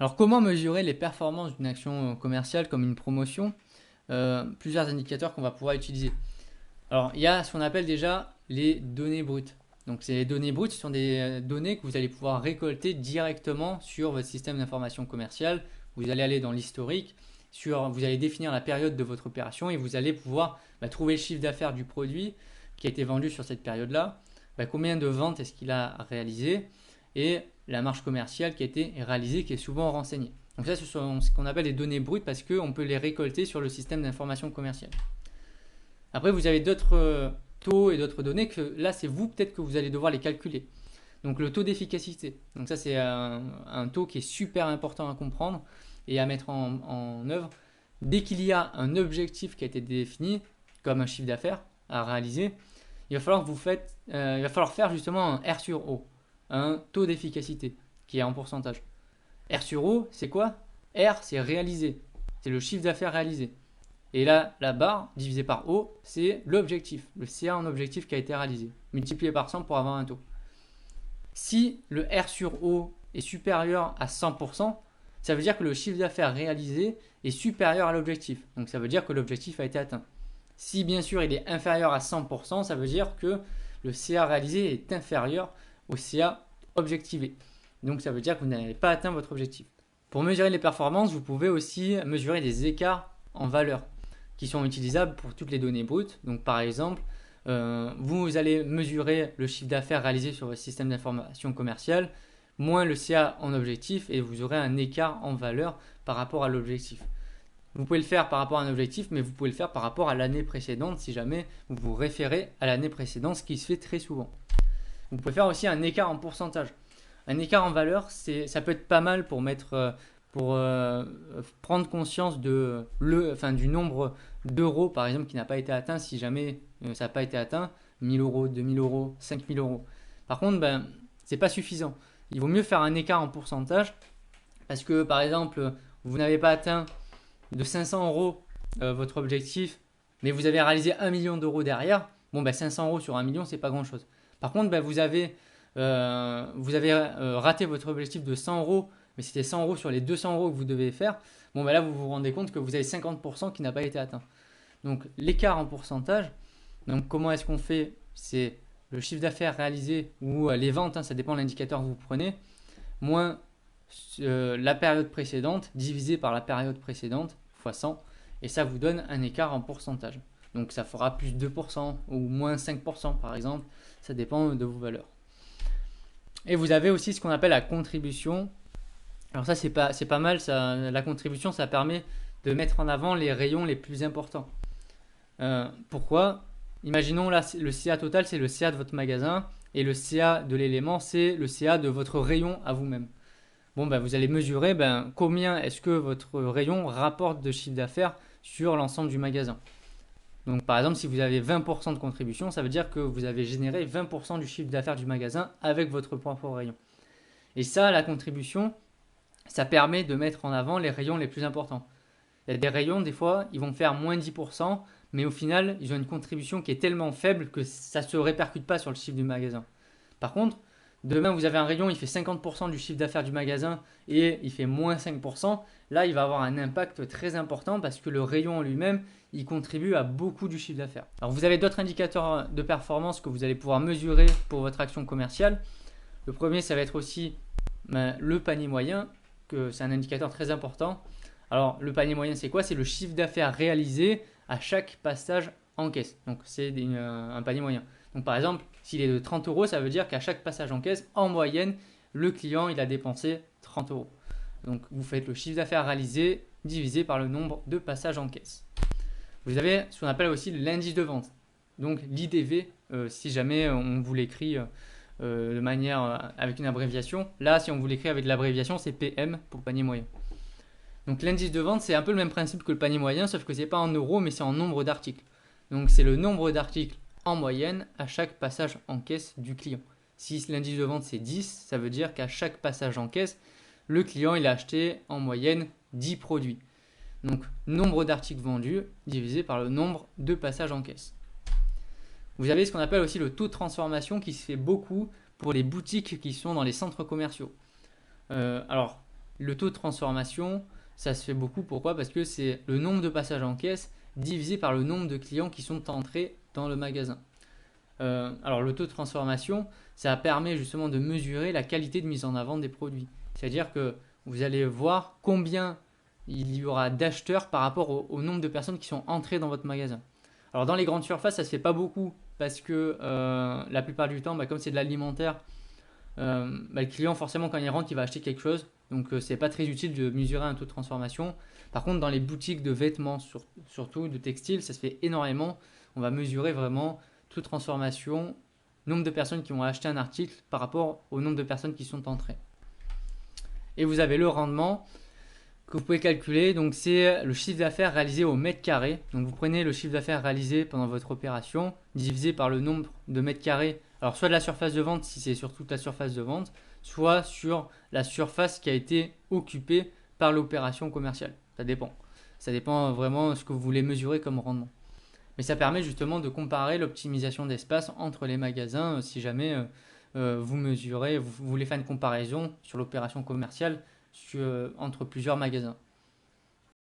Alors, comment mesurer les performances d'une action commerciale comme une promotion? Plusieurs indicateurs qu'on va pouvoir utiliser. Alors, il y a ce qu'on appelle déjà les données brutes. Donc, ces données brutes sont des données que vous allez pouvoir récolter directement sur votre système d'information commerciale. Vous allez aller dans l'historique, vous allez définir la période de votre opération et vous allez pouvoir trouver le chiffre d'affaires du produit qui a été vendu sur cette période-là, combien de ventes est-ce qu'il a réalisé et la marge commerciale qui a été réalisée, qui est souvent renseignée. Donc ça, ce sont ce qu'on appelle les données brutes parce qu'on peut les récolter sur le système d'information commerciale. Après, vous avez d'autres taux et d'autres données que là, c'est vous peut-être que vous allez devoir les calculer. Donc le taux d'efficacité. Donc ça, c'est un taux qui est super important à comprendre et à mettre en œuvre. Dès qu'il y a un objectif qui a été défini, comme un chiffre d'affaires à réaliser, il va falloir faire justement un R sur O, un taux d'efficacité qui est en pourcentage. R sur O, c'est quoi? R, c'est réalisé. C'est le chiffre d'affaires réalisé. Et là, la barre divisée par O, c'est l'objectif, le CA en objectif qui a été réalisé, multiplié par 100 pour avoir un taux. Si le R sur O est supérieur à 100%, ça veut dire que le chiffre d'affaires réalisé est supérieur à l'objectif. Donc ça veut dire que l'objectif a été atteint. Si bien sûr il est inférieur à 100%, ça veut dire que le CA réalisé est inférieur au CA objectivé. Donc ça veut dire que vous n'avez pas atteint votre objectif. Pour mesurer les performances, vous pouvez aussi mesurer des écarts en valeur qui sont utilisables pour toutes les données brutes. Donc par exemple, vous allez mesurer le chiffre d'affaires réalisé sur votre système d'information commerciale, moins le CA en objectif, et vous aurez un écart en valeur par rapport à l'objectif. Vous pouvez le faire par rapport à un objectif, mais vous pouvez le faire par rapport à l'année précédente si jamais vous vous référez à l'année précédente, ce qui se fait très souvent. Vous pouvez faire aussi un écart en pourcentage. Un écart en valeur, ça peut être pas mal pour prendre conscience du nombre d'euros, par exemple, qui n'a pas été atteint si jamais ça n'a pas été atteint, 1000 euros, 2000 euros, 5000 euros. Par contre, c'est pas suffisant. Il vaut mieux faire un écart en pourcentage parce que, par exemple, vous n'avez pas atteint de 500 euros votre objectif, mais vous avez réalisé 1 million d'euros derrière. Bon, 500 euros sur 1 million, c'est pas grand-chose. Par contre, vous avez raté votre objectif de 100 euros, mais c'était 100 euros sur les 200 euros que vous devez faire. Bon, là, vous vous rendez compte que vous avez 50% qui n'a pas été atteint. Donc, l'écart en pourcentage, donc comment est-ce qu'on fait? C'est le chiffre d'affaires réalisé ou les ventes, ça dépend de l'indicateur que vous prenez, moins la période précédente divisé par la période précédente fois 100, et ça vous donne un écart en pourcentage. Donc ça fera plus 2% ou moins 5% par exemple, ça dépend de vos valeurs. Et vous avez aussi ce qu'on appelle la contribution. Alors ça c'est pas mal, la contribution ça permet de mettre en avant les rayons les plus importants. Pourquoi? Imaginons là le CA total c'est le CA de votre magasin et le CA de l'élément c'est le CA de votre rayon à vous-même. Bon, vous allez mesurer combien est-ce que votre rayon rapporte de chiffre d'affaires sur l'ensemble du magasin. Donc par exemple, si vous avez 20% de contribution, ça veut dire que vous avez généré 20% du chiffre d'affaires du magasin avec votre propre rayon. Et ça, la contribution, ça permet de mettre en avant les rayons les plus importants. Il y a des rayons, des fois, ils vont faire moins 10%, mais au final, ils ont une contribution qui est tellement faible que ça ne se répercute pas sur le chiffre du magasin. Par contre, demain, vous avez un rayon, il fait 50% du chiffre d'affaires du magasin et il fait moins 5%. Là, il va avoir un impact très important parce que le rayon en lui-même, il contribue à beaucoup du chiffre d'affaires. Alors, vous avez d'autres indicateurs de performance que vous allez pouvoir mesurer pour votre action commerciale. Le premier, ça va être aussi le panier moyen, que c'est un indicateur très important. Alors, le panier moyen, c'est quoi? C'est le chiffre d'affaires réalisé à chaque passage en caisse. Donc, c'est un panier moyen. Donc, par exemple, s'il est de 30 euros, ça veut dire qu'à chaque passage en caisse, en moyenne, le client il a dépensé 30 euros. Donc, vous faites le chiffre d'affaires réalisé divisé par le nombre de passages en caisse. Vous avez ce qu'on appelle aussi l'indice de vente. Donc, l'IDV, si jamais on vous l'écrit de manière avec une abréviation. Là, si on vous l'écrit avec l'abréviation, c'est PM pour panier moyen. Donc, l'indice de vente, c'est un peu le même principe que le panier moyen, sauf que ce n'est pas en euros, mais c'est en nombre d'articles. Donc, c'est le nombre d'articles en moyenne à chaque passage en caisse du client. Si l'indice de vente c'est 10, ça veut dire qu'à chaque passage en caisse, le client il a acheté en moyenne 10 produits. Donc nombre d'articles vendus divisé par le nombre de passages en caisse. Vous avez ce qu'on appelle aussi le taux de transformation qui se fait beaucoup pour les boutiques qui sont dans les centres commerciaux. Alors le taux de transformation, ça se fait beaucoup. Pourquoi? Parce que c'est le nombre de passages en caisse divisé par le nombre de clients qui sont entrés dans le magasin. Alors le taux de transformation, ça permet justement de mesurer la qualité de mise en avant des produits. C'est-à-dire que vous allez voir combien il y aura d'acheteurs par rapport au nombre de personnes qui sont entrées dans votre magasin. Alors dans les grandes surfaces, ça ne se fait pas beaucoup parce que la plupart du temps, comme c'est de l'alimentaire, le client forcément quand il rentre, il va acheter quelque chose. Donc c'est pas très utile de mesurer un taux de transformation. Par contre, dans les boutiques de vêtements, surtout de textiles, ça se fait énormément. On va mesurer vraiment taux de transformation, nombre de personnes qui ont acheté un article par rapport au nombre de personnes qui sont entrées. Et vous avez le rendement que vous pouvez calculer. Donc c'est le chiffre d'affaires réalisé au mètre carré. Donc vous prenez le chiffre d'affaires réalisé pendant votre opération divisé par le nombre de mètres carrés. Alors soit de la surface de vente si c'est sur toute la surface de vente, soit sur la surface qui a été occupée par l'opération commerciale. Ça dépend. Ça dépend vraiment de ce que vous voulez mesurer comme rendement. Mais ça permet justement de comparer l'optimisation d'espace entre les magasins si jamais vous mesurez, vous voulez faire une comparaison sur l'opération commerciale entre plusieurs magasins.